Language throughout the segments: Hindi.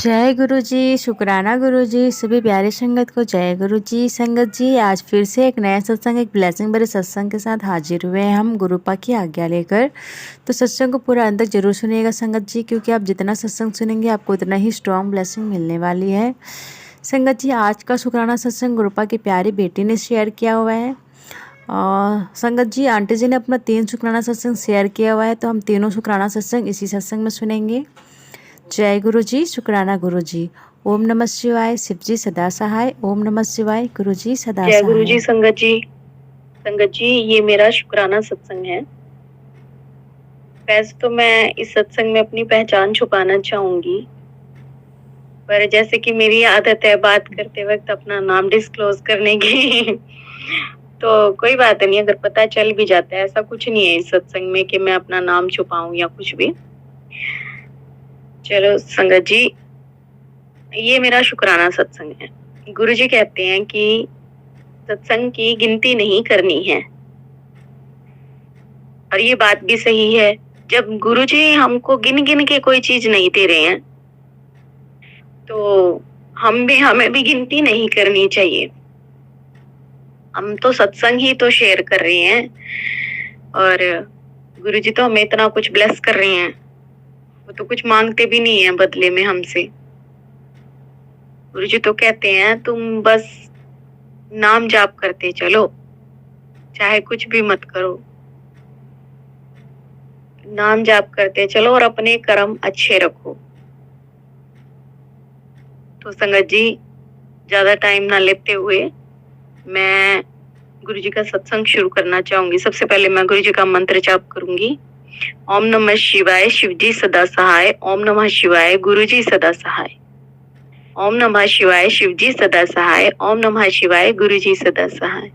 जय गुरु जी, शुक्राना गुरु जी, सभी प्यारे संगत को जय गुरु जी। संगत जी, आज फिर से एक नया सत्संग, एक ब्लेसिंग भरे सत्संग के साथ हाजिर हुए हैं हम गुरुपा की आज्ञा लेकर। तो सत्संग को पूरा अंत तक जरूर सुनिएगा संगत जी, क्योंकि आप जितना सत्संग सुनेंगे आपको उतना ही स्ट्रॉन्ग ब्लेसिंग मिलने वाली है। संगत जी, आज का शुक्राना सत्संग गुरुपा की प्यारी बेटी ने शेयर किया हुआ है। और संगत जी, आंटी जी ने अपना 3 शुक्राना सत्संग शेयर किया हुआ है, तो हम तीनों शुक्राना सत्संग इसी सत्संग में सुनेंगे। जय गुरु जी, शुक्राना गुरु जी। ओम नमः शिवाय, शिव जी सदा सहाय। ओम नमः शिवाय, गुरु जी सदा जय गुरु जी। सहाय। संगत जी ये मेरा शुक्राना सत्संग है। वैसे तो मैं इस सत्संग में अपनी पहचान छुपाना चाहूंगी, पर जैसे कि मेरी आदत है बात करते वक्त अपना नाम डिस्क्लोज करने की तो कोई बात नहीं, अगर पता चल भी जाता है, ऐसा कुछ नहीं है इस सत्संग में कि मैं अपना नाम छुपाऊं या कुछ भी। चलो संगत जी, ये मेरा शुक्राना सत्संग है। गुरु जी कहते हैं कि सत्संग की गिनती नहीं करनी है, और ये बात भी सही है। जब गुरु जी हमको गिन गिन के कोई चीज नहीं दे रहे हैं, तो हमें भी गिनती नहीं करनी चाहिए। हम तो सत्संग ही तो शेयर कर रहे हैं, और गुरु जी तो हमें इतना कुछ ब्लेस कर रहे हैं, वो तो कुछ मांगते भी नहीं है बदले में हमसे। गुरु जी तो कहते हैं तुम बस नाम जाप करते चलो, चाहे कुछ भी मत करो, नाम जाप करते चलो और अपने कर्म अच्छे रखो। तो संगत जी, ज्यादा टाइम ना लेते हुए मैं गुरु जी का सत्संग शुरू करना चाहूंगी। सबसे पहले मैं गुरु जी का मंत्र जाप करूंगी। ओम नमः शिवाय, शिव जी सदा सहाय। ओम नमः शिवाय, गुरु जी सदा सहाय। ओम नमः शिवाय, शिव जी सदा सहाय। ओम नमः शिवाय, गुरु जी सदा सहाय।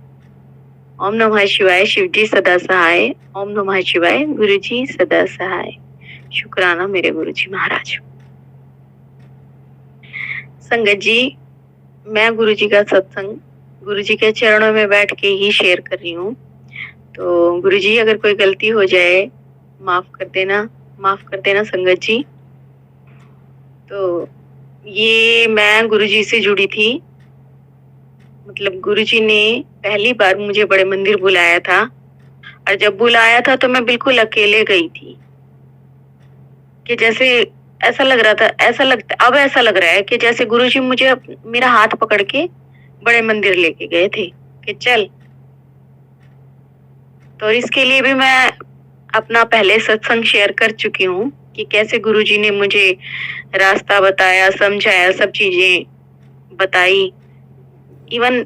ओम नमः शिवाय, शिव जी सदा सहाय। ओम नमः शिवाय, गुरु जी सदा सहाय। शुक्राना मेरे गुरु जी महाराज। संगत जी, मैं गुरु जी का सत्संग गुरु जी के चरणों में बैठ के ही शेयर कर रही हूँ। तो गुरु जी, अगर कोई गलती हो जाए माफ कर देना संगत जी। तो ये मैं गुरु जी से जुड़ी थी, मतलब गुरु जी ने पहली बार मुझे बड़े मंदिर बुलाया था, और जब बुलाया था तो मैं बिल्कुल अकेले गई थी, कि जैसे ऐसा लग रहा था, अब ऐसा लग रहा है कि जैसे गुरु जी मुझे मेरा हाथ पकड़ के बड़े मंदिर लेके गए थे कि चल। तो इसके लिए भी मैं अपना पहले सत्संग शेयर कर चुकी हूँ कि कैसे गुरु जी ने मुझे रास्ता बताया, समझाया, सब चीजें बताई, इवन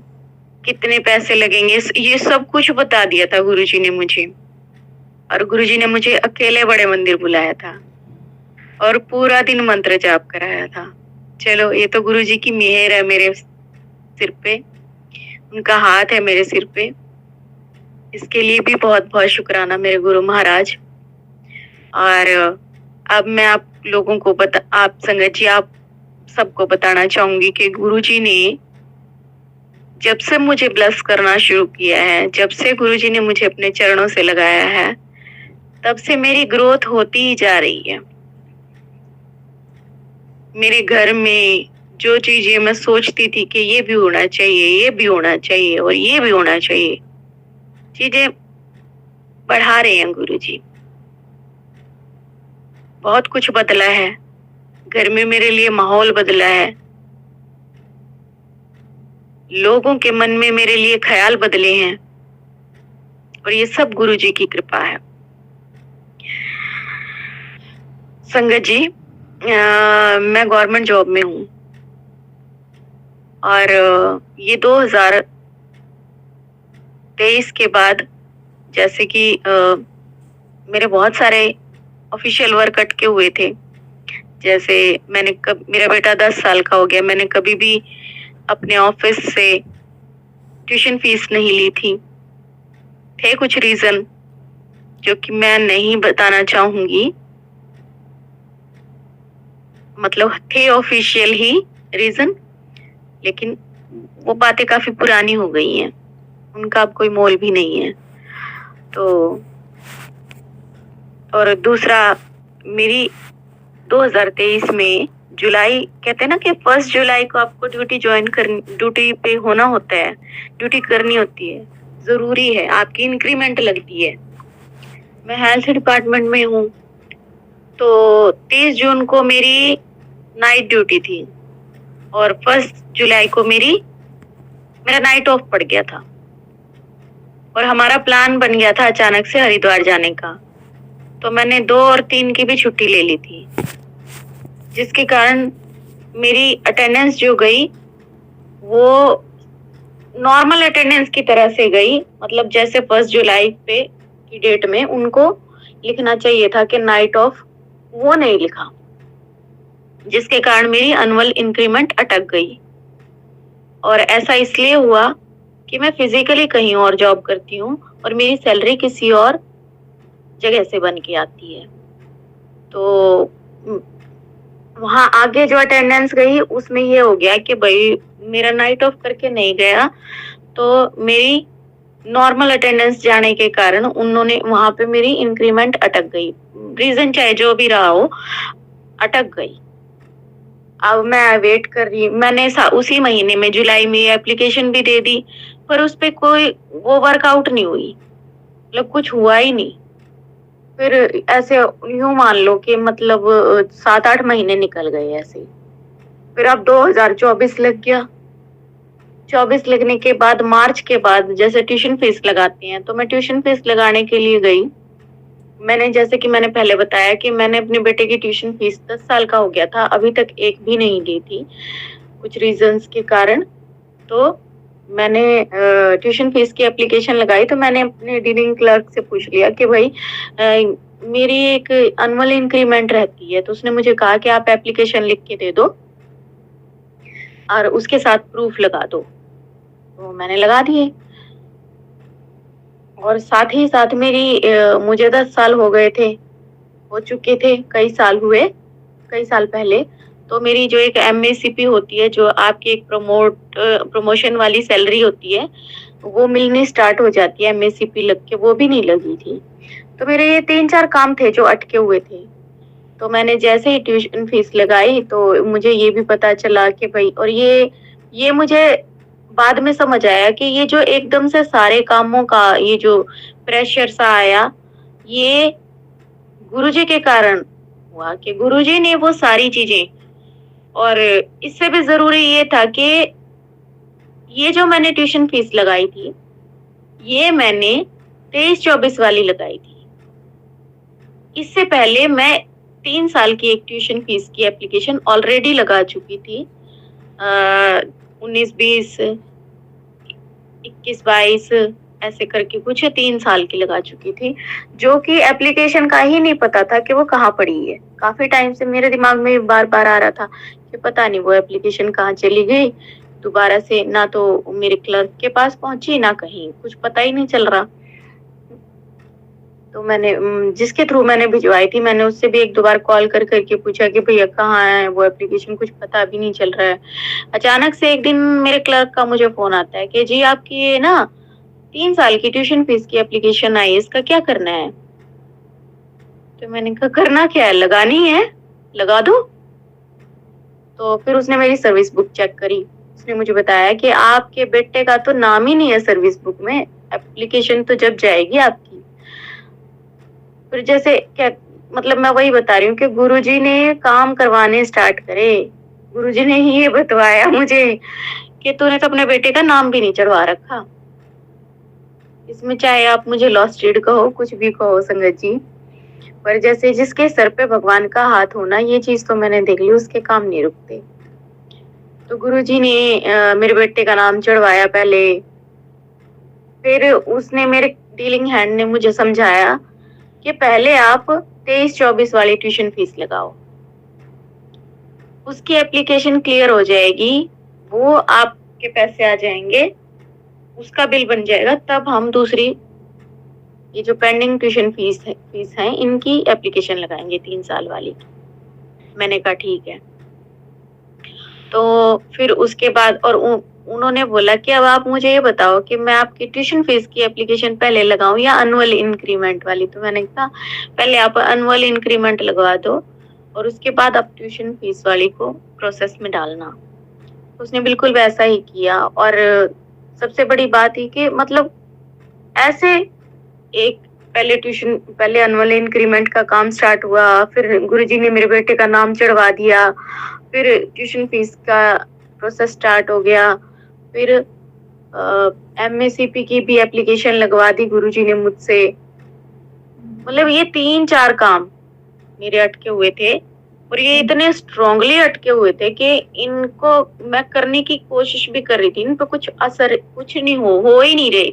कितने पैसे लगेंगे ये सब कुछ बता दिया था गुरु जी ने मुझे। और गुरु जी ने मुझे अकेले बड़े मंदिर बुलाया था और पूरा दिन मंत्र जाप कराया था। चलो, ये तो गुरु जी की मेहर है मेरे सिर पे, उनका हाथ है मेरे सिर पे। इसके लिए भी बहुत बहुत शुक्राना मेरे गुरु महाराज। और अब मैं आप लोगों को आप संगत जी, आप सबको बताना चाहूंगी कि गुरु जी ने जब से मुझे ब्लेस करना शुरू किया है, जब से गुरु जी ने मुझे अपने चरणों से लगाया है, तब से मेरी ग्रोथ होती ही जा रही है। मेरे घर में जो चीजें मैं सोचती थी कि ये भी होना चाहिए, ये भी होना चाहिए और ये भी होना चाहिए, चीजें बढ़ा रहे हैं गुरु जी। बहुत कुछ बदला है घर में, मेरे लिए माहौल बदला है, लोगों के मन में मेरे लिए ख्याल बदले हैं, और ये सब गुरु जी की कृपा है। संगत जी, मैं गवर्नमेंट जॉब में हूँ, और ये 2023 के बाद जैसे कि मेरे बहुत सारे ऑफिशियल वर्क अटके हुए थे। जैसे मेरा बेटा 10 साल का हो गया, मैंने कभी भी अपने ऑफिस से ट्यूशन फीस नहीं ली थी। थे कुछ रीजन जो कि मैं नहीं बताना चाहूंगी, मतलब थे ऑफिशियल ही रीजन, लेकिन वो बातें काफी पुरानी हो गई हैं, उनका अब कोई मोल भी नहीं है। तो और दूसरा, मेरी 2023 में जुलाई कहते हैं ना कि 1 जुलाई को आपको ड्यूटी पे होना होता है, ड्यूटी करनी होती है, जरूरी है, आपकी इंक्रीमेंट लगती है। मैं हेल्थ डिपार्टमेंट में हूँ, तो 30 जून को मेरी नाइट ड्यूटी थी और 1 जुलाई को मेरा नाइट ऑफ पड़ गया था और हमारा प्लान बन गया था अचानक से हरिद्वार जाने का। तो मैंने 2 और 3 की भी छुट्टी ले ली थी, जिसके कारण मेरी अटेंडेंस जो गई वो नॉर्मल अटेंडेंस की तरह से गई। मतलब जैसे 1 जुलाई पे की डेट में उनको लिखना चाहिए था कि नाइट ऑफ, वो नहीं लिखा, जिसके कारण मेरी एनुअल इंक्रीमेंट अटक गई। और ऐसा इसलिए हुआ कि मैं फिजिकली कहीं और जॉब करती हूँ और मेरी सैलरी किसी और जगह से बन के आती है। तो वहां आगे जो अटेंडेंस गई उसमें ये हो गया कि भाई मेरा नाइट ऑफ करके नहीं गया, तो मेरी नॉर्मल अटेंडेंस जाने के कारण उन्होंने वहां पे मेरी इंक्रीमेंट अटक गई। रीजन चाहे जो भी रहा हो, अटक गई। अब मैं वेट कर रही, मैंने उसी महीने में जुलाई में एप्लीकेशन भी दे दी, पर उस पे कोई वो वर्कआउट नहीं हुई, मतलब कुछ हुआ ही नहीं। फिर ऐसे यूं मान लो कि मतलब 7-8 महीने निकल गए ऐसे। फिर अब 2024 लग गया। 24 लगने के बाद मार्च के बाद जैसे ट्यूशन फीस लगाते हैं, तो मैं ट्यूशन फीस लगाने के लिए गई। मैंने जैसे कि मैंने पहले बताया कि मैंने अपने बेटे की ट्यूशन फीस 10 साल का हो गया था, अभी तक एक भी नहीं दी थी कुछ रीजंस के कारण। तो मैंने ट्यूशन फीस की एप्लीकेशन लगाई, तो मैंने अपने डीलिंग क्लर्क से पूछ लिया कि भाई मेरी एक एनुअल इंक्रीमेंट रहती है। तो उसने मुझे कहा कि आप एप्लीकेशन लिख के दे दो और उसके साथ प्रूफ लगा दो। तो मैंने लगा दिए और साथ ही साथ मुझे 10 साल हो चुके थे, कई साल पहले। तो मेरी जो एक MACP होती है, जो आपकी एक प्रमोशन वाली सैलरी होती है, वो मिलनी स्टार्ट हो जाती है। MACP लग के वो भी नहीं लगी थी। तो मेरे ये 3-4 काम थे जो अटके हुए थे। तो मैंने जैसे ही ट्यूशन फीस लगाई तो मुझे ये भी पता चला कि भाई, और ये मुझे बाद में समझ आया कि ये जो एकदम से सारे कामों का ये जो प्रेशर सा आया, ये गुरुजी के कारण हुआ कि गुरुजी ने वो सारी चीजें, और इससे भी जरूरी ये था कि ये जो मैंने ट्यूशन फीस लगाई थी, ये मैंने 23-24 वाली लगाई थी। इससे पहले मैं 3 साल की एक ट्यूशन फीस की एप्लीकेशन ऑलरेडी लगा चुकी थी। 19-20, 21-22 ऐसे करके कुछ 3 साल की लगा चुकी थी, जो कि एप्लीकेशन का ही नहीं पता था कि वो कहाँ पड़ी है। काफी टाइम से मेरे दिमाग में बार-बार आ रहा था कि पता नहीं वो एप्लीकेशन कहाँ चली गई दोबारा से, ना तो मेरे क्लर्क के पास पहुंची, ना कहीं, कुछ पता ही नहीं चल रहा। तो मैंने जिसके थ्रू मैंने भिजवाई थी, मैंने उससे भी 1-2 बार कॉल कर करके पूछा कि भैया कहाँ है वो एप्लीकेशन, कुछ पता भी नहीं चल रहा है। अचानक से एक दिन मेरे क्लर्क का मुझे फोन आता है कि जी आपकी ये ना 3 साल की ट्यूशन फीस की एप्लीकेशन आई है, इसका क्या करना है? तो मैंने कहा करना क्या है, लगानी है, लगा दो। तो फिर उसने मेरी सर्विस बुक चेक करी। उसने मुझे बताया कि आपके बेटे का तो नाम ही नहीं है सर्विस बुक में, एप्लीकेशन तो जब जाएगी आपकी। फिर जैसे क्या, मतलब मैं वही बता रही हूँ कि गुरुजी ने काम करवाने स्टार्ट करे। गुरुजी ने ही ये बतवाया मुझे कि तूने तो अपने बेटे का नाम भी नहीं चढ़वा रखा। इसमें चाहे आप मुझे लॉस्ट रीड कहो, कुछ भी कहो संगत जी, पर जैसे जिसके सर पे भगवान का हाथ होना, ये चीज तो मैंने देख ली, उसके काम नहीं रुकते। तो गुरुजी ने मेरे बेटे का नाम चढ़वाया पहले। फिर उसने मेरे डीलिंग हैंड ने मुझे समझाया कि पहले आप 23-24 वाली ट्यूशन फीस लगाओ, उसकी एप्लीकेशन क्लियर हो जाएगी, वो आपके पैसे आ जाएंगे, उसका बिल बन जाएगा, तब हम दूसरी ये जो पेंडिंग ट्यूशन फीस है इनकी एप्लीकेशन लगाएंगे 3 साल वाली। मैंने कहा ठीक है। तो फिर उसके बाद और उन्होंने बोला कि अब आप मुझे ये बताओ कि मैं आपकी ट्यूशन फीस की एप्लीकेशन पहले लगाऊं या एनुअल इंक्रीमेंट वाली। तो मैंने कहा पहले आप एनुअल इंक्रीमेंट लगवा दो, और उसके बाद आप ट्यूशन फीस वाली को प्रोसेस में डालना। उसने बिल्कुल वैसा ही किया और सबसे बड़ी बात ये कि मतलब ऐसे एक पहले एनुअल इंक्रीमेंट का काम स्टार्ट हुआ, फिर गुरुजी ने मेरे बेटे का नाम चढ़वा दिया, फिर ट्यूशन फीस का प्रोसेस स्टार्ट हो गया, फिर एमएससीपी की भी एप्लीकेशन लगवा दी गुरुजी ने मुझसे। मतलब ये 3-4 काम मेरे अटके हुए थे और ये इतने स्ट्रांगली अटके हुए थे कि इनको मैं करने की कोशिश भी कर रही थी, इन पे कुछ नहीं हो ही नहीं रहे।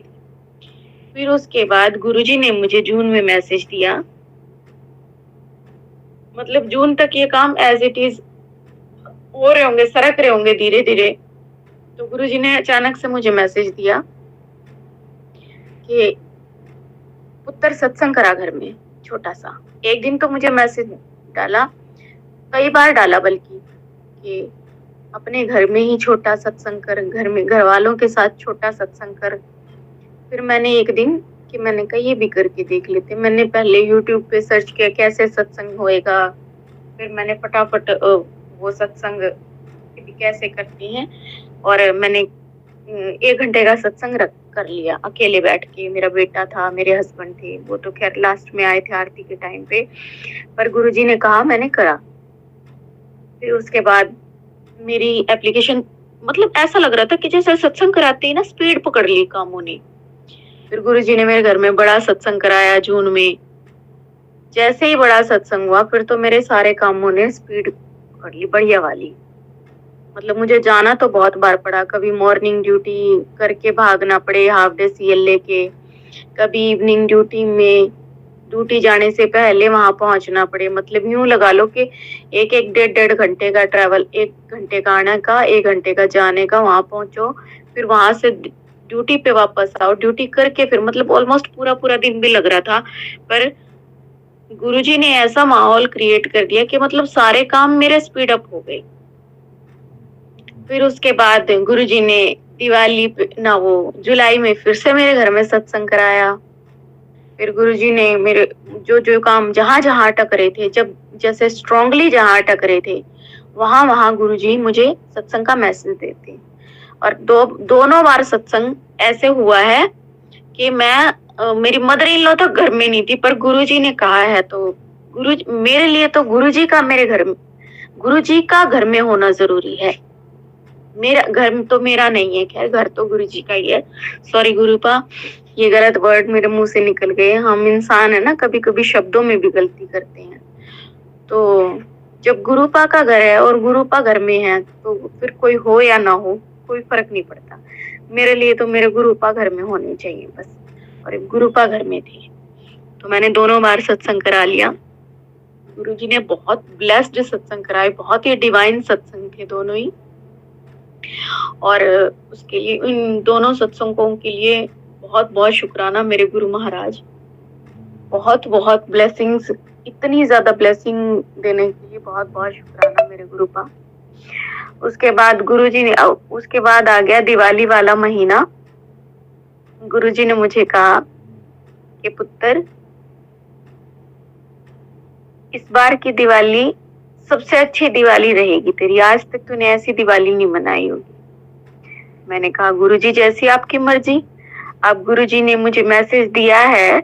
फिर उसके बाद गुरुजी ने मुझे जून में मैसेज दिया, मतलब जून तक ये काम एज इट इज हो रहे होंगे, सरक रहे होंगे धीरे धीरे। तो गुरुजी ने अचानक से मुझे मैसेज दिया कि पुत्र सत्संग करा घर में छोटा सा। एक दिन तो मुझे मैसेज डाला, कई बार डाला बल्कि, कि अपने घर में ही छोटा सत्संग कर, घर में घर वालों के साथ छोटा सत्संग कर। फिर मैंने एक दिन कि मैंने कहा ये भी करके देख लेते। मैंने पहले यूट्यूब पे सर्च किया कैसे सत्संग होएगा, फिर मैंने फटाफट वो सत्संग कैसे करते हैं और मैंने 1 घंटे का सत्संग कर लिया अकेले बैठ के। मेरा बेटा था, मेरे हस्बैंड थे, वो तो खैर लास्ट में आए थे आरती के टाइम पे, पर गुरुजी ने कहा मैंने करा। फिर उसके बाद मेरी एप्लीकेशन, मतलब ऐसा लग रहा था कि जैसे सत्संग कराते ही ना स्पीड पकड़ ली कामों ने। फिर गुरुजी ने मेरे घर में बड़ा सत्संग कराया जून में। जैसे ही बड़ा सत्संग हुआ फिर तो मेरे सारे कामों ने स्पीड पकड़ ली बढ़िया वाली। मतलब मुझे जाना तो बहुत बार पड़ा, कभी मॉर्निंग ड्यूटी करके भागना पड़े हाफ डे सीएल लेके, कभी इवनिंग ड्यूटी में ड्यूटी जाने से पहले वहां पहुंचना पड़े। मतलब यूं लगा लो कि एक एक 1.5 घंटे का ट्रैवल, 1 घंटे का आने का, 1 घंटे का जाने का, वहां पहुंचो फिर वहां से ड्यूटी पे वापस आओ, ड्यूटी करके फिर मतलब ऑलमोस्ट पूरा पूरा दिन भी लग रहा था। पर गुरुजी ने ऐसा माहौल क्रिएट कर दिया कि मतलब सारे काम मेरे स्पीड अप हो गए। फिर उसके बाद गुरुजी ने दिवाली ना वो जुलाई में फिर से मेरे घर में सत्संग कराया। फिर गुरुजी ने मेरे जो जो काम जहां जहां अटक रहे थे, जब जैसे स्ट्रांगली जहां अटक रहे थे वहां वहां गुरुजी मुझे सत्संग का मैसेज देते। और दोनों बार सत्संग ऐसे हुआ है कि मैं मेरी मदर इन लॉ तो घर में नहीं थी, पर गुरुजी ने कहा है तो गुरु मेरे लिए तो गुरुजी का गुरुजी का घर में होना जरूरी है। मेरा घर तो मेरा नहीं है, खैर घर तो गुरुजी का ही है। सॉरी गुरुपा, ये गलत वर्ड मेरे मुंह से निकल गए। हम इंसान है ना, कभी कभी शब्दों में भी गलती करते हैं। तो जब गुरुपा का घर है और गुरुपा घर में है तो फिर कोई हो या ना हो कोई फर्क नहीं पड़ता। मेरे लिए तो मेरे गुरुपा घर में होने चाहिए बस, और गुरुपा घर में थे तो मैंने दोनों बार सत्संग करा लिया। गुरुजी ने बहुत ब्लेस्ड सत्संग कराए, बहुत ही डिवाइन सत्संग थे दोनों ही। और उसके लिए, इन दोनों सत्संगों के लिए बहुत बहुत शुक्राना मेरे गुरु महाराज। बहुत बहुत ब्लेसिंग्स, इतनी ज्यादा ब्लेसिंग देने के लिए बहुत बहुत शुक्राना मेरे गुरु का। उसके बाद गुरुजी ने, उसके बाद आ गया दिवाली वाला महीना। गुरुजी ने मुझे कहा कि पुत्र इस बार की दिवाली सबसे अच्छी दिवाली रहेगी तेरी, आज तक तूने ऐसी दिवाली नहीं मनाई होगी। मैंने कहा गुरुजी जैसी आपकी मर्जी, अब गुरुजी ने मुझे मैसेज दिया है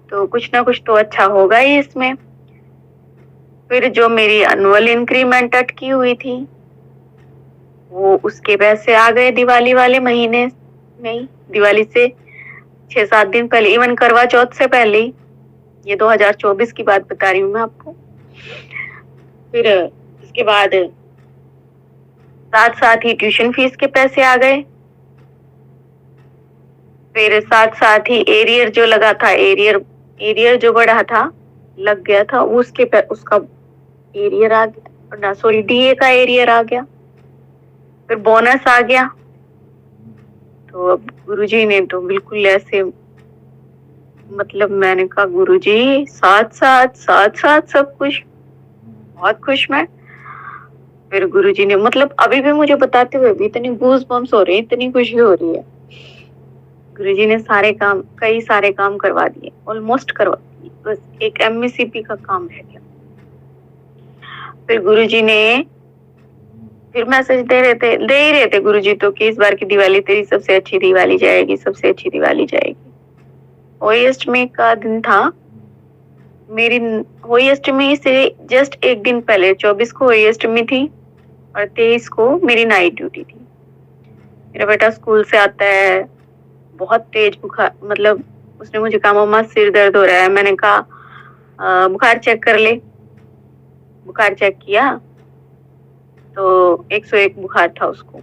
तो कुछ ना कुछ तो अच्छा होगा ही इसमें। फिर जो मेरी एनुअल इंक्रीमेंट अटकी हुई थी वो उसके पैसे आ गए दिवाली वाले महीने में ही, दिवाली से 6-7 दिन पहले, इवन करवा चौथ से पहले ही। ये 2024 की बात बता रही हूँ मैं आपको। फिर इसके बाद साथ साथ ही ट्यूशन फीस के पैसे आ गए। फिर साथ साथ ही एरियर जो लगा था, एरियर जो बढ़ा था, लग गया था, उसका एरियर आ गया ना, सॉरी डीए का एरियर आ गया। फिर बोनस आ गया। तो अब गुरुजी ने तो बिल्कुल ऐसे, मतलब मैंने कहा गुरुजी साथ साथ सब कुछ, बहुत खुश मैं। फिर गुरुजी ने, मतलब अभी भी मुझे बताते हुए भी इतनी गूज बम्स हो रही है, इतनी खुशी हो रही है। गुरुजी ने कई सारे काम करवा दिए, ऑलमोस्ट करवा दिए, बस एक एमएससीपी का काम रह गया। फिर गुरुजी ने फिर मैसेज दे ही रहे थे गुरुजी तो कि इस बार की दिवाली तेरी सबसे अच्छी दिवाली जाएगी, सबसे अच्छी दिवाली जाएगी। होली अष्टमी का दिन था। मेरी होली अष्टमी से जस्ट एक दिन पहले 24 को होली अष्टमी थी और 23 को मेरी नाइट ड्यूटी थी। मेरा बेटा स्कूल से आता है, बहुत तेज बुखार, मतलब उसने मुझे कहा मम्मा सिर दर्द हो रहा है। मैंने कहा बुखार चेक कर ले। बुखार चेक किया तो 101 बुखार था उसको।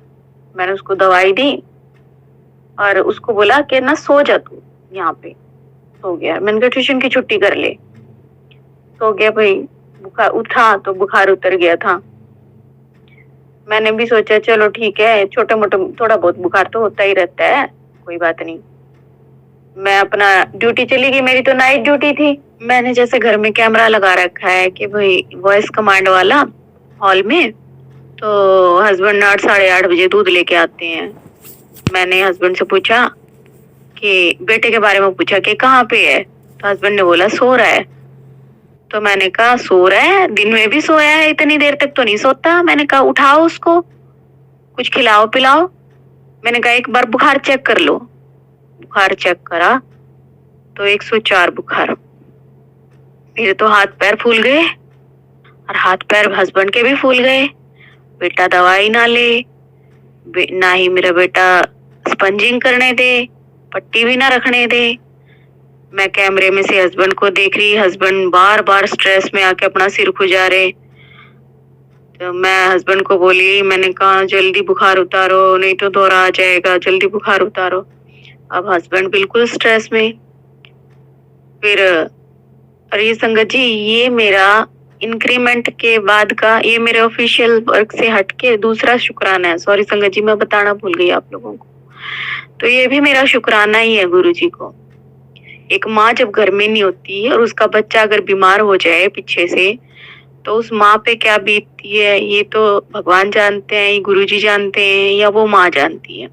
मैंने उसको दवाई दी और उसको बोला कि ना सो जा तू यहाँ पे। सो गया। मैंने कहा ट्यूशन की छुट्टी कर ले। सो गया भाई। बुखार उठा तो बुखार उतर गया था। मैंने भी सोचा चलो ठीक है, छोटा मोटा थोड़ा बहुत बुखार तो होता ही रहता है, कोई बात नहीं। मैं अपना ड्यूटी चली गई, मेरी तो नाइट ड्यूटी थी। मैंने जैसे घर में कैमरा लगा रखा है कि भाई वॉइस कमांड वाला हॉल में, तो हस्बैंड 8 साढ़े 8 बजे दूध लेके आते हैं। मैंने हस्बैंड से पूछा कि बेटे के बारे में पूछा कि कहाँ पे है, तो हस्बैंड ने बोला सो रहा है। तो मैंने कहा सो रहा है, दिन में भी सोया है, इतनी देर तक तो नहीं सोता। मैंने कहा उठाओ उसको, कुछ खिलाओ पिलाओ। मैंने कहा एक बार बुखार चेक कर लो। बुखार चेक करा तो 104 बुखार। मेरे तो हाथ पैर फूल गए और हाथ पैर हस्बैंड के भी फूल गए। बेटा दवाई ना ले, ना ही मेरा बेटा स्पंजिंग करने दे, पट्टी भी ना रखने दे। मैं कैमरे में से हस्बैंड को देख रही, हस्बैंड बार बार स्ट्रेस में आके अपना सिर खुजा रहे। तो मैं हस्बैंड को बोली, मैंने कहा जल्दी बुखार उतारो नहीं तो दौरा आ जाएगा, जल्दी बुखार उतारो। अब हस्बैंड बिल्कुल स्ट्रेस में। फिर अरे संगत जी, ये मेरा इंक्रीमेंट के बाद का, ये मेरे ऑफिशियल वर्क से हटके दूसरा शुक्राना है। सॉरी संगत जी, मैं बताना भूल गई आप लोगों को। तो ये भी मेरा शुक्राना ही है गुरुजी को। एक माँ जब घर में नहीं होती और उसका बच्चा अगर बीमार हो जाए पीछे से, तो उस माँ पे क्या बीतती है ये तो भगवान जानते हैं, गुरुजी जानते हैं या वो माँ जानती है।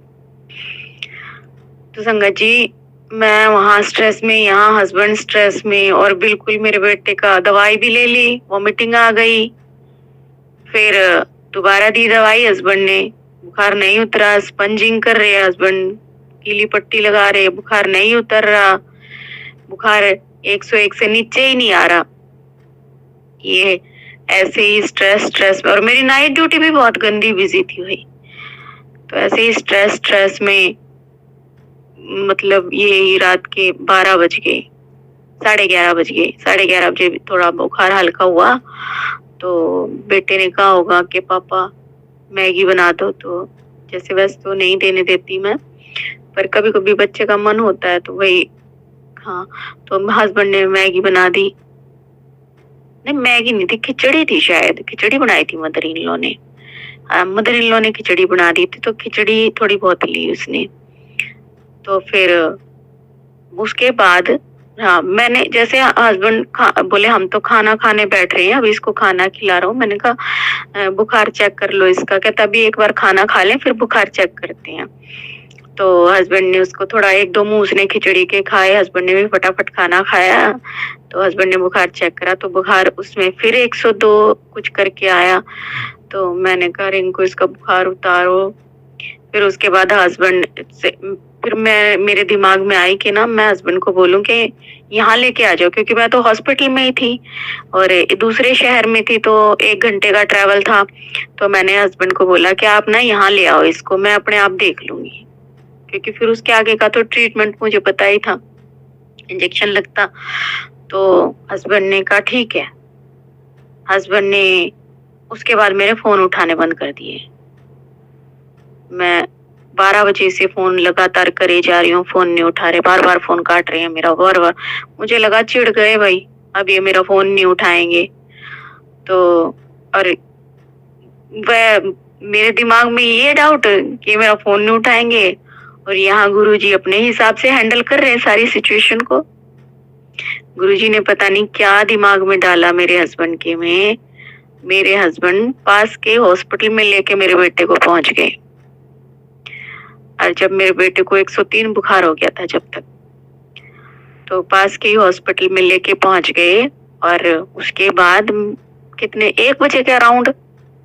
तो संगत जी, मैं वहाँ स्ट्रेस में, यहाँ हस्बैंड स्ट्रेस में, और बिल्कुल मेरे बेटे का दवाई भी ले ली, वॉमिटिंग आ गई। फिर दोबारा दी दवाई हस्बैंड ने, बुखार नहीं उतरा। स्पंजिंग कर रहे हस्बैंड, गीली पट्टी लगा रहे, बुखार नहीं उतर रहा। बुखार 101 से नीचे ही नहीं आ रहा। ये ऐसे ही स्ट्रेस में, और मेरी नाइट ड्यूटी भी बहुत गंदी बिजी थी भाई। तो ऐसे ही स्ट्रेस में मतलब ये रात के 12 बज गए, 11:30 बज गए। 11:30 बजे थोड़ा बुखार हल्का हुआ तो बेटे ने कहा होगा कि पापा मैगी बना दो। तो जैसे वैसे तो नहीं देने देती मैं, पर कभी कभी बच्चे का मन होता है तो वही। हाँ, तो हस्बैंड ने मैगी बना दी। नहीं मैगी नहीं थी, खिचड़ी थी शायद, खिचड़ी बनाई थी मदर इन लॉ ने। मदर इन लॉ ने खिचड़ी बना दी थी, तो खिचड़ी थोड़ी बहुत ली उसने। तो फिर उसके बाद हाँ, मैंने जैसे हस्बैंड बोले हम तो खाना खाने बैठ रहे हैं, अभी इसको खाना खिला रहा हूँ। मैंने कहा बुखार चेक कर लो इसका। कहता अभी एक बार खाना खा लें फिर बुखार चेक करते हैं। तो हस्बैंड ने उसको थोड़ा 1-2 मुंह उसने खिचड़ी के खाए, हस्बैंड ने भी फटाफट खाना खाया। तो हस्बैंड ने बुखार चेक करा तो बुखार उसमें फिर 102 कुछ करके आया। तो मैंने कहा इनको इसका बुखार उतारो। फिर उसके बाद हस्बैंड से फिर मेरे दिमाग में आई कि ना मैं हस्बैंड को बोलूं कि यहाँ लेके आ जाओ, क्योंकि मैं तो हॉस्पिटल में ही थी और दूसरे शहर में थी, तो 1 घंटे का ट्रैवल था। तो मैंने हस्बैंड को बोला कि आप ना यहाँ ले आओ इसको, मैं अपने आप देख लूंगी, क्योंकि फिर उसके आगे का तो ट्रीटमेंट मुझे पता ही था, इंजेक्शन लगता। तो हस्बैंड ने कहा ठीक है। हस्बैंड ने उसके बाद मेरे फोन उठाने बंद कर दिए। मैं 12 बजे से फोन लगातार करे जा रही हूँ, फोन नहीं उठा रहे, बार बार फोन काट रहे हैं मेरा, बार बार। मुझे लगा चिढ़ गए भाई, अब ये मेरा फोन नहीं उठाएंगे। तो और वह मेरे दिमाग में ये डाउट कि मेरा फोन नहीं उठाएंगे, और यहाँ गुरुजी अपने हिसाब से हैंडल कर रहे हैं सारी सिचुएशन को। गुरुजी ने पता नहीं क्या दिमाग में डाला मेरे हस्बैंड के में। मेरे हस्बैंड पास के हॉस्पिटल में लेके मेरे बेटे को पहुंच गए। और जब मेरे बेटे को 103 बुखार हो गया था जब तक, तो पास के ही हॉस्पिटल में लेके पहुंच गए। और उसके बाद कितने 1 बजे के अराउंड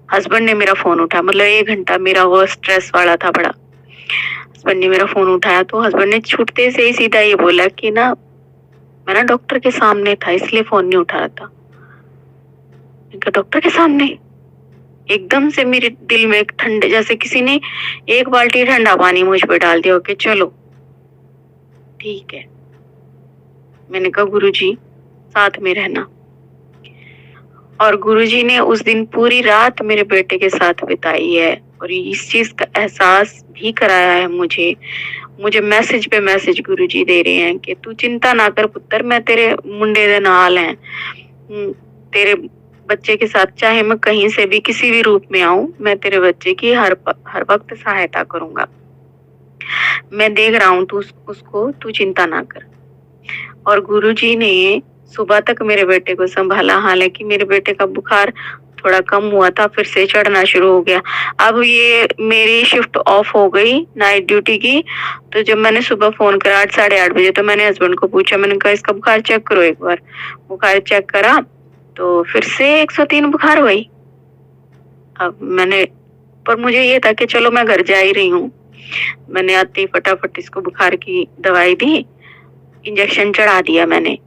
हस्बैंड ने मेरा फ़ोन उठाया, मतलब 1 घंटा मेरा वो स्ट्रेस वाला था बड़ा। हस्बैंड ने मेरा फ़ोन उठाया तो हस्बैंड ने छूटते से ही सीधा ये बोला कि ना मैं ना डॉक्टर के सामने था इसलिए फ़ोन नहीं उठा रहा था। मैंने कहा डॉक्टर के सामने? एकदम से मेरे दिल में एक ठंडे जैसे किसी ने 1 बाल्टी ठंडा पानी मुझ पे डाल दिया हो कि चलो ठीक है। मैंने कहा गुरुजी साथ में रहना। और गुरुजी ने उस दिन पूरी रात मेरे बेटे के साथ बिताई है और इस चीज़ का एहसास भी कराया है मुझे। मुझे मैसेज पे मैसेज गुरुजी दे रहे हैं कि तू चिंता ना कर पुत्र, मैं तेरे मुंडे दे नाल हैं। तेरे बच्चे के साथ चाहे मैं कहीं से भी किसी भी रूप में आऊं, मैं तेरे बच्चे की हर वक्त सहायता करूंगा। मैं देख रहा हूं तू उसको, तू चिंता ना कर। और गुरुजी ने सुबह तक मेरे बेटे को संभाला। हालांकि मेरे बेटे का बुखार थोड़ा कम हुआ था, फिर से चढ़ना शुरू हो गया। अब ये मेरी शिफ्ट ऑफ हो गई नाइट ड्यूटी की, तो जब मैंने सुबह फोन करा 8 साढ़े 8 बजे, तो मैंने हस्बैंड को पूछा, मैंने कहा इसका बुखार चेक करो एक बार। बुखार चेक करा तो फिर से 103 बुखार हुई। अब मैंने पर मुझे ये था कि चलो मैं घर जा ही रही हूँ। मैंने आते ही फटाफट इसको बुखार की दवाई दी, इंजेक्शन चढ़ा दिया मैंने।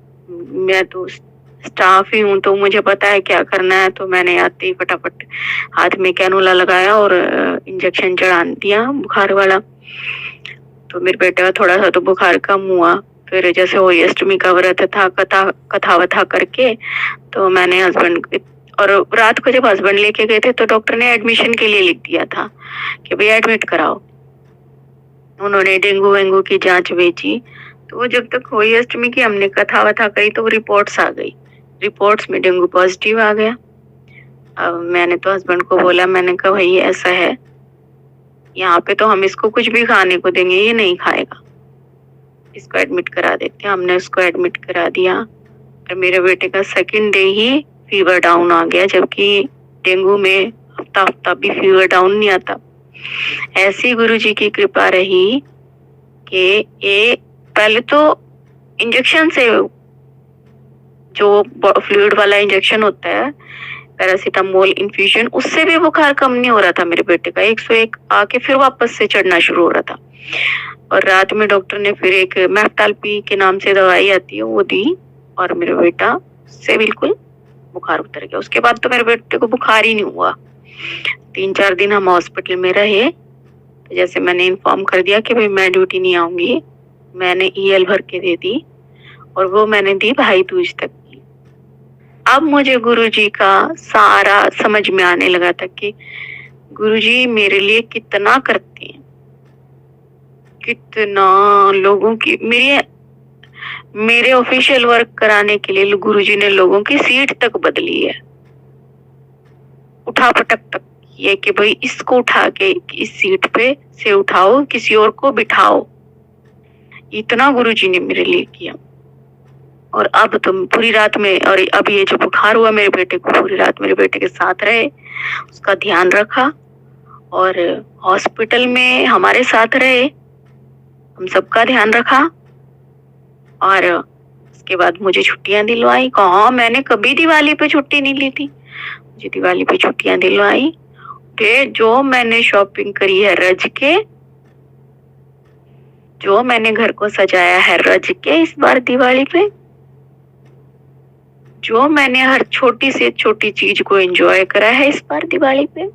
मैं तो स्टाफ ही हूँ तो मुझे पता है क्या करना है, तो मैंने आते ही फटाफट हाथ में कैनुला लगाया और इंजेक्शन चढ़ा दिया बुखार वाला। तो मेरे बेटे का थोड़ा सा तो बुखार कम हुआ। फिर जैसे होली अष्टमी का व्रत था, कथा वथा करके तो मैंने हस्बैंड और रात को जब हस्बैंड लेके गए थे तो डॉक्टर ने एडमिशन के लिए लिख दिया था कि भाई एडमिट कराओ। उन्होंने डेंगू वेंगू की जांच भेजी, तो वो जब तक होली अष्टमी की हमने कथा वथा करी तो वो रिपोर्ट्स आ गई। रिपोर्ट्स में डेंगू पॉजिटिव आ गया। अब मैंने तो हस्बैंड को बोला, मैंने कहा भाई ऐसा है, यहाँ पे तो हम इसको कुछ भी खाने को देंगे, ये नहीं खाएगा, इसको एडमिट करा देते हैं। हमने उसको एडमिट करा दिया और मेरे बेटे का सेकंड डे ही फीवर डाउन आ गया, जबकि डेंगू में हफ्ता हफ्ता भी फीवर डाउन नहीं आता। ऐसी गुरुजी की कृपा रही कि ये पहले तो इंजेक्शन से, जो फ्लूइड वाला इंजेक्शन होता है पैरासीटामोल इन्फ्यूजन, उससे भी बुखार कम नहीं हो रहा था मेरे बेटे का। 101 आके फिर वापस से चढ़ना शुरू हो रहा था। और रात में डॉक्टर ने फिर एक मैफ्टाल्पी के नाम से दवाई आती है वो दी और मेरे बेटा से बिल्कुल बुखार उतर गया। उसके बाद तो मेरे बेटे को बुखार ही नहीं हुआ। 3-4 दिन हम हॉस्पिटल में रहे। तो जैसे मैंने इन्फॉर्म कर दिया कि भाई मैं ड्यूटी नहीं आऊंगी, मैंने ईएल भर के दे दी और वो मैंने दी भाई दूज तक की। अब मुझे गुरुजी का सारा समझ में आने लगा था कि गुरुजी मेरे लिए कितना करते हैं, कितना लोगों की मेरे ऑफिशियल वर्क कराने के लिए गुरुजी ने लोगों की सीट तक बदली है, उठा पटक तक। ये कि भाई इसको उठा के इस सीट पे से उठाओ, किसी और को बिठाओ, इतना गुरुजी ने मेरे लिए किया। और अब तो पूरी रात में, और अब ये जो बुखार हुआ मेरे बेटे को, पूरी रात मेरे बेटे के साथ रहे, उसका ध्यान रखा और हॉस्पिटल में हमारे साथ रहे, हम सबका ध्यान रखा। और उसके बाद मुझे छुट्टियां दिलवाई। कहाँ मैंने कभी दिवाली पे छुट्टी नहीं ली थी, मुझे दिवाली पे छुट्टियां दिलवाई। कि जो मैंने शॉपिंग करी है रज के, जो मैंने घर को सजाया है रज के इस बार दिवाली पे, जो मैंने हर छोटी से छोटी चीज को एंजॉय करा है इस बार दिवाली पे,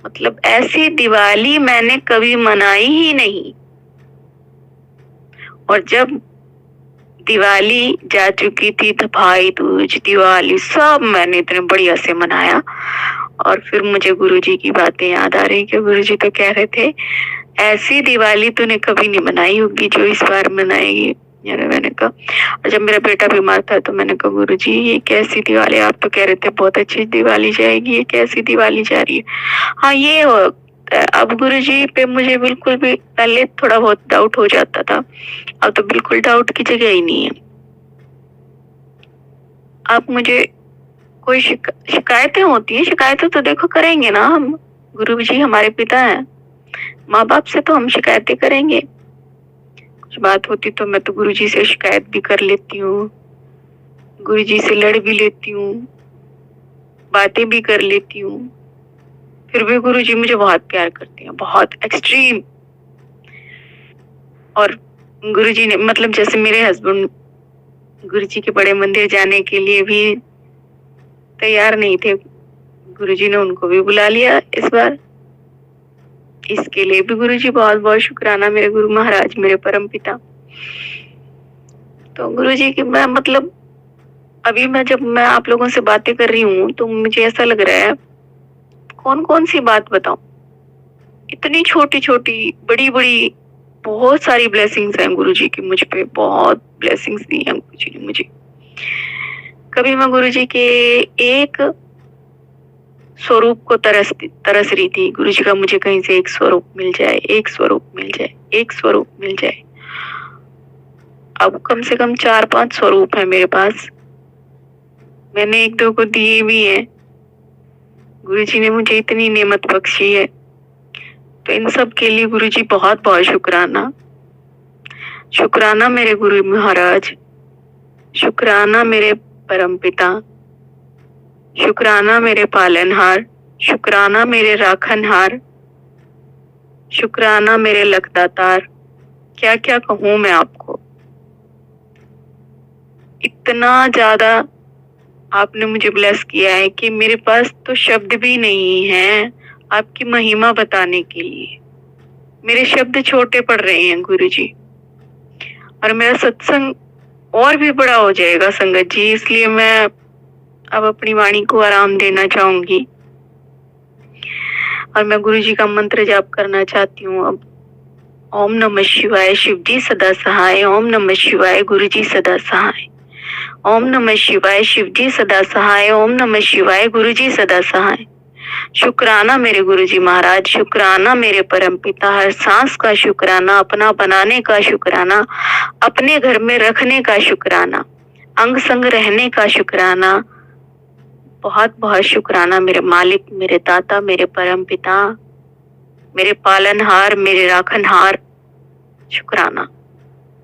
मतलब ऐसी दिवाली मैंने कभी मनाई ही नहीं। और जब दिवाली जा चुकी थी तो भाई दूज, दिवाली सब मैंने इतने बढ़िया से मनाया। और फिर मुझे गुरुजी की बातें याद आ रही कि गुरुजी तो कह रहे थे ऐसी दिवाली तूने कभी नहीं मनाई होगी जो इस बार मनाएगी। मैंने कहा, और जब मेरा बेटा बीमार था तो मैंने कहा गुरुजी ये कैसी दिवाली, आप तो कह रहे थे बहुत अच्छी दिवाली जाएगी, ये कैसी दिवाली जा रही है। हाँ ये हो, अब गुरुजी पे मुझे बिल्कुल भी, पहले थोड़ा बहुत डाउट हो जाता था, अब तो बिल्कुल डाउट की जगह ही नहीं है। अब मुझे कोई शिकायतें होती है, शिकायतें तो देखो करेंगे ना हम, गुरुजी हमारे पिता हैं, माँ बाप से तो हम शिकायतें करेंगे। कुछ बात होती तो मैं तो गुरुजी से शिकायत भी कर लेती हूँ, गुरुजी से लड़ भी लेती हूँ, बातें भी कर लेती हूँ, फिर भी गुरुजी मुझे बहुत प्यार करते हैं, बहुत एक्सट्रीम। और गुरुजी ने मतलब जैसे मेरे हस्बैंड गुरुजी के बड़े मंदिर जाने के लिए भी तैयार नहीं थे, गुरुजी ने उनको भी बुला लिया इस बार। इसके लिए भी गुरुजी बहुत बहुत शुक्राना, मेरे गुरु महाराज, मेरे परम पिता। तो गुरुजी की मैं मतलब अभी जब मैं आप लोगों से बातें कर रही हूँ तो मुझे ऐसा लग रहा है कौन कौन सी बात बताऊं। इतनी छोटी छोटी बड़ी बड़ी बहुत सारी ब्लेसिंग्स हैं गुरुजी की मुझ पे, बहुत ब्लेसिंग्स दी हैं गुरुजी ने मुझे। कभी मैं गुरुजी के एक स्वरूप को तरस रही थी, गुरुजी का मुझे कहीं से एक स्वरूप मिल जाए, एक स्वरूप मिल जाए, एक स्वरूप मिल जाए। अब कम से कम 4-5 स्वरूप है मेरे पास, मैंने 1-2 को दिए भी हैं। गुरुजी ने मुझे इतनी नेमत बख्शी है, तो इन सब के लिए गुरुजी बहुत बहुत शुक्राना। शुक्राना मेरे गुरु महाराज, शुक्राना मेरे परम पिता, शुक्राना मेरे पालनहार, शुक्राना मेरे राखनहार, शुक्राना मेरे लखदातार। क्या क्या कहूं मैं आपको, इतना ज्यादा आपने मुझे ब्लेस किया है कि मेरे पास तो शब्द भी नहीं है आपकी महिमा बताने के लिए। मेरे शब्द छोटे पड़ रहे हैं गुरुजी, और मेरा सत्संग और भी बड़ा हो जाएगा संगत जी, इसलिए मैं अब अपनी वाणी को आराम देना चाहूंगी और मैं गुरुजी का मंत्र जाप करना चाहती हूँ अब। ओम नमः शिवाय, शिव जी सदा सहाय। ओम नमः शिवाय, गुरुजी सदा सहाय। ओम नमः शिवाय, शिव जी सदा सहाय। ओम नमः शिवाय, गुरुजी सदा सहाय। शुक्राना मेरे गुरुजी महाराज, शुक्राना मेरे परम पिता, हर सांस का शुक्राना, अपना बनाने का शुक्राना, अपने घर में रखने का शुक्राना, अंग संग रहने का शुक्राना। बहुत बहुत शुक्राना मेरे मालिक, मेरे दाता, मेरे परम पिता, मेरे पालनहार, मेरे राखनहार। शुक्राना।